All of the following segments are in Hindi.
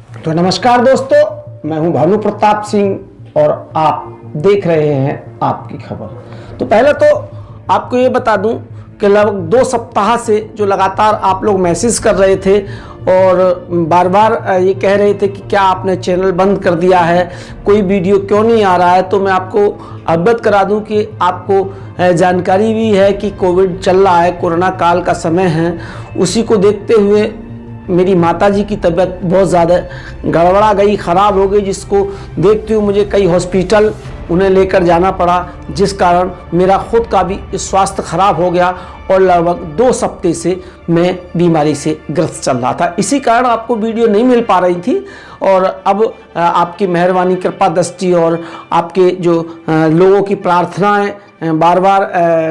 तो नमस्कार दोस्तों, मैं हूं भानु प्रताप सिंह और आप देख रहे हैं आपकी खबर। तो पहले तो आपको ये बता दूं कि लगभग 2 सप्ताह से जो लगातार आप लोग मैसेज कर रहे थे और बार बार ये कह रहे थे कि क्या आपने चैनल बंद कर दिया है, कोई वीडियो क्यों नहीं आ रहा है, तो मैं आपको अवगत करा दूं कि आपको जानकारी भी है कि कोविड चल रहा है, कोरोना काल का समय है। उसी को देखते हुए मेरी माताजी की तबीयत बहुत ज़्यादा गड़बड़ा गई, ख़राब हो गई, जिसको देखते हुए मुझे कई हॉस्पिटल उन्हें लेकर जाना पड़ा, जिस कारण मेरा खुद का भी स्वास्थ्य खराब हो गया और लगभग 2 हफ्ते से मैं बीमारी से ग्रस्त चल रहा था। इसी कारण आपको वीडियो नहीं मिल पा रही थी और अब आपकी मेहरबानी, कृपा दृष्टि और आपके जो लोगों की प्रार्थनाएं बार बार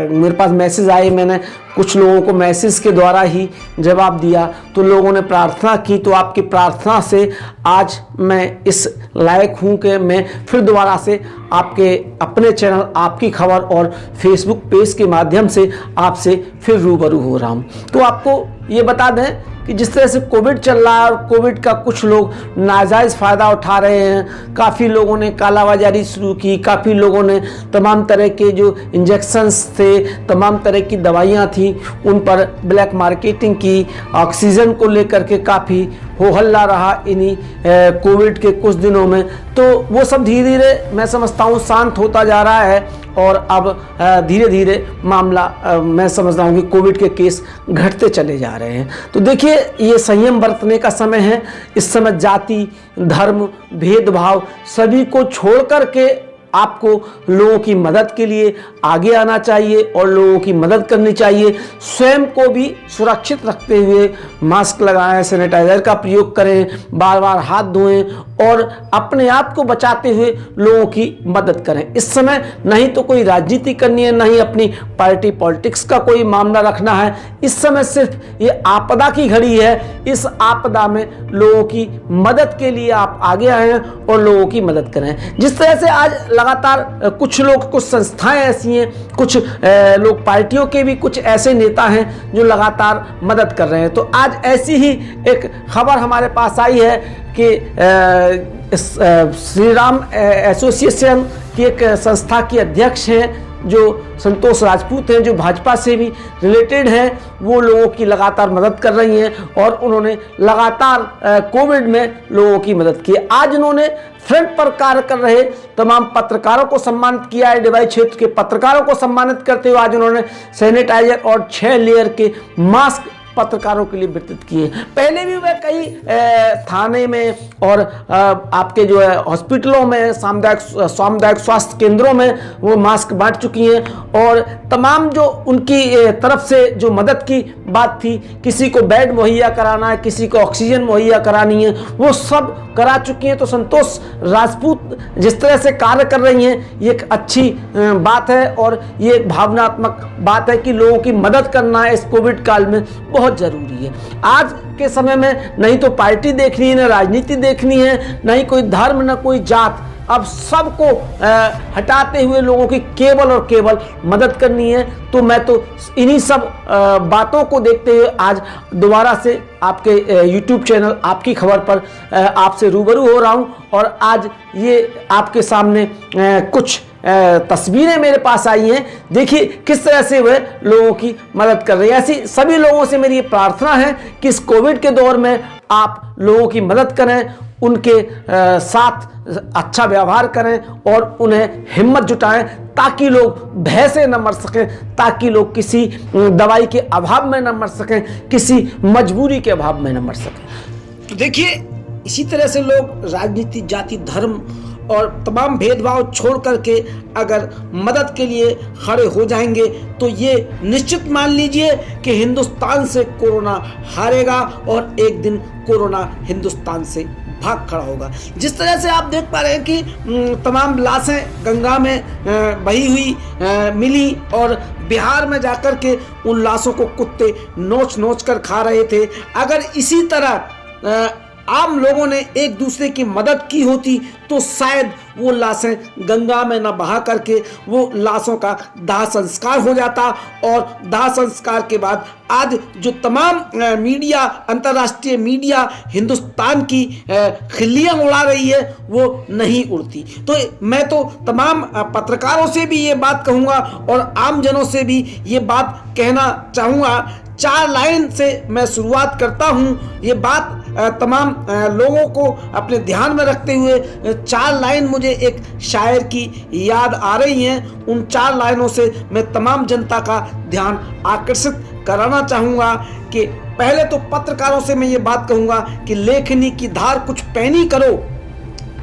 मेरे पास मैसेज आए, मैंने कुछ लोगों को मैसेज के द्वारा ही जवाब दिया, तो लोगों ने प्रार्थना की, तो आपकी प्रार्थना से आज मैं इस लायक हूं कि मैं फिर दोबारा से आपके अपने चैनल आपकी खबर और फेसबुक पेज के माध्यम से आपसे फिर रूबरू हो रहा हूं। तो आपको ये बता दें कि जिस तरह से कोविड चल रहा है और कोविड का कुछ लोग नाजायज़ फ़ायदा उठा रहे हैं, काफ़ी लोगों ने कालाबाजारी शुरू की, काफ़ी लोगों ने तमाम तरह के जो इंजेक्शन्स थे, तमाम तरह की दवाइयाँ थी, उन पर ब्लैक मार्केटिंग की, ऑक्सीजन को लेकर के काफ़ी हो हल्ला रहा इन्हीं कोविड के कुछ दिनों में। तो वो सब धीरे धीरे मैं समझता हूँ शांत होता जा रहा है और अब धीरे धीरे मामला मैं समझता हूँ कि कोविड के केस घटते चले जा रहे हैं। तो देखिए, ये संयम बरतने का समय है। इस समय जाति, धर्म, भेदभाव सभी को छोड़ कर के आपको लोगों की मदद के लिए आगे आना चाहिए और लोगों की मदद करनी चाहिए। स्वयं को भी सुरक्षित रखते हुए मास्क लगाएं, सैनिटाइजर का प्रयोग करें, बार बार हाथ धोएं और अपने आप को बचाते हुए लोगों की मदद करें। इस समय नहीं तो कोई राजनीति करनी है, नहीं अपनी पार्टी पॉलिटिक्स का कोई मामला रखना है। इस समय सिर्फ ये आपदा की घड़ी है। इस आपदा में लोगों की मदद के लिए आप आगे आएं और लोगों की मदद करें। जिस तरह से आज लगातार कुछ लोग, कुछ संस्थाएं ऐसी हैं, कुछ लोग पार्टियों के भी कुछ ऐसे नेता हैं जो लगातार मदद कर रहे हैं। तो आज ऐसी ही एक खबर हमारे पास आई है कि श्री राम एसोसिएशन की एक संस्था की अध्यक्ष हैं जो संतोष राजपूत हैं, जो भाजपा से भी रिलेटेड हैं, वो लोगों की लगातार मदद कर रही हैं और उन्होंने लगातार कोविड में लोगों की मदद की। आज उन्होंने फ्रंट पर कार्य कर रहे तमाम पत्रकारों को सम्मानित किया है। डिवाइस क्षेत्र के पत्रकारों को सम्मानित करते हुए आज उन्होंने सैनिटाइजर और 6 लेयर के मास्क पत्रकारों के लिए वितरित किए। पहले भी वह कई थाने में और आपके जो है हॉस्पिटलों में, सामुदायिक स्वास्थ्य केंद्रों में वो मास्क बांट चुकी हैं और तमाम जो उनकी तरफ से जो मदद की बात थी, किसी को बेड मुहैया कराना है, किसी को ऑक्सीजन मुहैया करानी है, वो सब करा चुकी हैं। तो संतोष राजपूत जिस तरह से कार्य कर रही हैं, ये एक अच्छी बात है और ये एक भावनात्मक बात है कि लोगों की मदद करना है इस कोविड काल में बहुत जरूरी है। आज के समय में नहीं तो पार्टी देखनी है, ना राजनीति देखनी है, नहीं कोई धर्म, ना कोई जात, अब सबको हटाते हुए लोगों की केवल और केवल मदद करनी है। तो मैं तो इन्हीं सब बातों को देखते हुए आज दोबारा से आपके YouTube चैनल आपकी खबर पर आपसे रूबरू हो रहा हूं और आज ये आपके सामने कुछ तस्वीरें मेरे पास आई हैं। देखिए किस तरह से वह लोगों की मदद कर रही है। ऐसी सभी लोगों से मेरी प्रार्थना है कि इस कोविड के दौर में आप लोगों की मदद करें, उनके साथ अच्छा व्यवहार करें और उन्हें हिम्मत जुटाएं ताकि लोग भय से न मर सकें, ताकि लोग किसी दवाई के अभाव में न मर सकें, किसी मजबूरी के अभाव में न मर सकें। तो देखिए, इसी तरह से लोग राजनीति, जाति, धर्म और तमाम भेदभाव छोड़ करके अगर मदद के लिए खड़े हो जाएंगे तो ये निश्चित मान लीजिए कि हिंदुस्तान से कोरोना हारेगा और एक दिन कोरोना हिंदुस्तान से भाग खड़ा होगा। जिस तरह से आप देख पा रहे हैं कि तमाम लाशें गंगा में बही हुई मिली और बिहार में जाकर के उन लाशों को कुत्ते नोच नोच कर खा रहे थे। अगर इसी तरह आम लोगों ने एक दूसरे की मदद की होती तो शायद वो लाशें गंगा में न बहा करके वो लाशों का दाह संस्कार हो जाता, और दाह संस्कार के बाद आज जो तमाम मीडिया, अंतर्राष्ट्रीय मीडिया हिंदुस्तान की खिल्लियां उड़ा रही है वो नहीं उड़ती। तो मैं तो तमाम पत्रकारों से भी ये बात कहूँगा और आमजनों से भी ये बात कहना चाहूँगा। 4 लाइन से मैं शुरुआत करता हूँ। ये बात तमाम लोगों को अपने ध्यान में रखते हुए 4 लाइन मुझे एक शायर की याद आ रही हैं। उन 4 लाइनों से मैं तमाम जनता का ध्यान आकर्षित कराना चाहूँगा कि पहले तो पत्रकारों से मैं ये बात कहूँगा कि लेखनी की धार कुछ पैनी करो,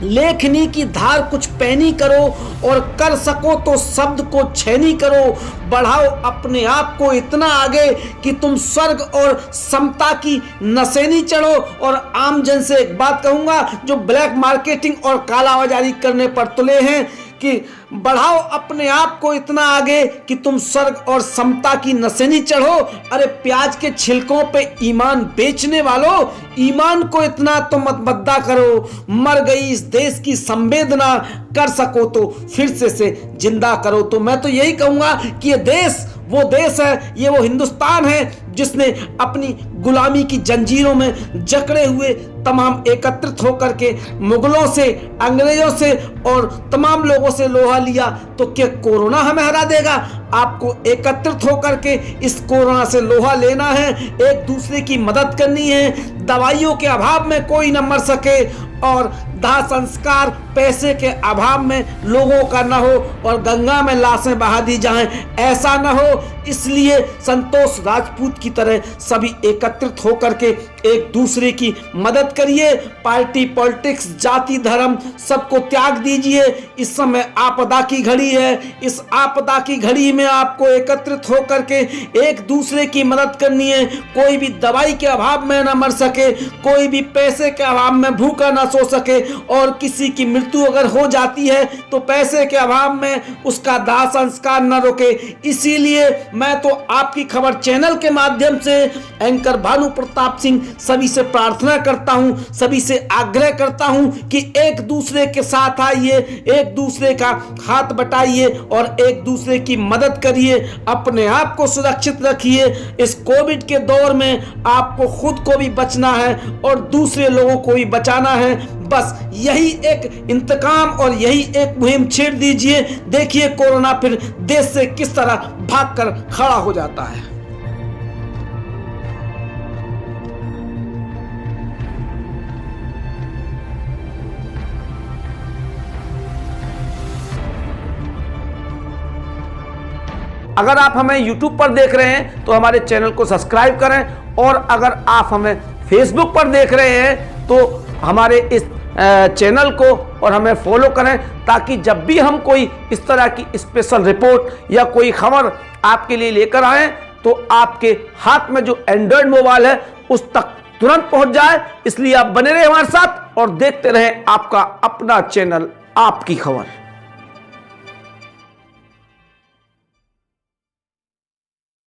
लेखनी की धार कुछ पैनी करो, और कर सको तो शब्द को छैनी करो। बढ़ाओ अपने आप को इतना आगे कि तुम स्वर्ग और समता की नसेनी चढ़ो। और आम जन से एक बात कहूँगा जो ब्लैक मार्केटिंग और कालाबाजारी करने पर तुले हैं कि बढ़ाओ अपने आप को इतना आगे कि तुम स्वर्ग और समता की नसेनी चढ़ो। अरे प्याज के छिलकों पे ईमान बेचने वालों, ईमान को इतना तो मत बद्दा करो। मर गई इस देश की संवेदना, कर सको तो फिर से जिंदा करो। तो मैं तो यही कहूँगा कि ये देश वो देश है, ये वो हिंदुस्तान है जिसने अपनी गुलामी की जंजीरों में जकड़े हुए तमाम एकत्रित होकर के मुगलों से, अंग्रेजों से और तमाम लोगों से लोहा लिया। तो क्या कोरोना हमें हरा देगा? आपको एकत्रित होकर के इस कोरोना से लोहा लेना है, एक दूसरे की मदद करनी है। दवाइयों के अभाव में कोई न मर सके और दाह संस्कार पैसे के अभाव में लोगों का न हो और गंगा में लाशें बहा दी जाएं, ऐसा न हो। इसलिए संतोष राजपूत की तरह सभी एकत्रित होकर के एक दूसरे की मदद करिए। पार्टी, पॉलिटिक्स, जाति, धर्म सबको त्याग दीजिए। इस समय आपदा की घड़ी है। इस आपदा की घड़ी में आपको एकत्रित होकर के एक दूसरे की मदद करनी है। कोई भी दवाई के अभाव में न मर सके, कोई भी पैसे के अभाव में भूखा न सो सके, और किसी की मृत्यु अगर हो जाती है तो पैसे के अभाव में उसका दाह संस्कार न रोके। इसीलिए मैं तो आपकी खबर चैनल के माध्यम से एंकर भानु प्रताप सिंह सभी से प्रार्थना करता हूं, सभी से आग्रह करता हूं कि एक दूसरे के साथ आइए, एक दूसरे का हाथ बटाइए और एक दूसरे की मदद करिए। अपने आप को सुरक्षित रखिए। इस कोविड के दौर में आपको खुद को भी बचना है और दूसरे लोगों को भी बचाना है। बस यही एक इंतकाम और यही एक मुहिम छेड़ दीजिए। देखिए कोरोना फिर देश से किस तरह भागकर खड़ा हो जाता है। अगर आप हमें YouTube पर देख रहे हैं तो हमारे चैनल को सब्सक्राइब करें, और अगर आप हमें Facebook पर देख रहे हैं तो हमारे इस चैनल को और हमें फॉलो करें, ताकि जब भी हम कोई इस तरह की स्पेशल रिपोर्ट या कोई खबर आपके लिए लेकर आएं तो आपके हाथ में जो एंड्रॉयड मोबाइल है उस तक तुरंत पहुंच जाए। इसलिए आप बने रहे हमारे साथ और देखते रहें आपका अपना चैनल आपकी खबर।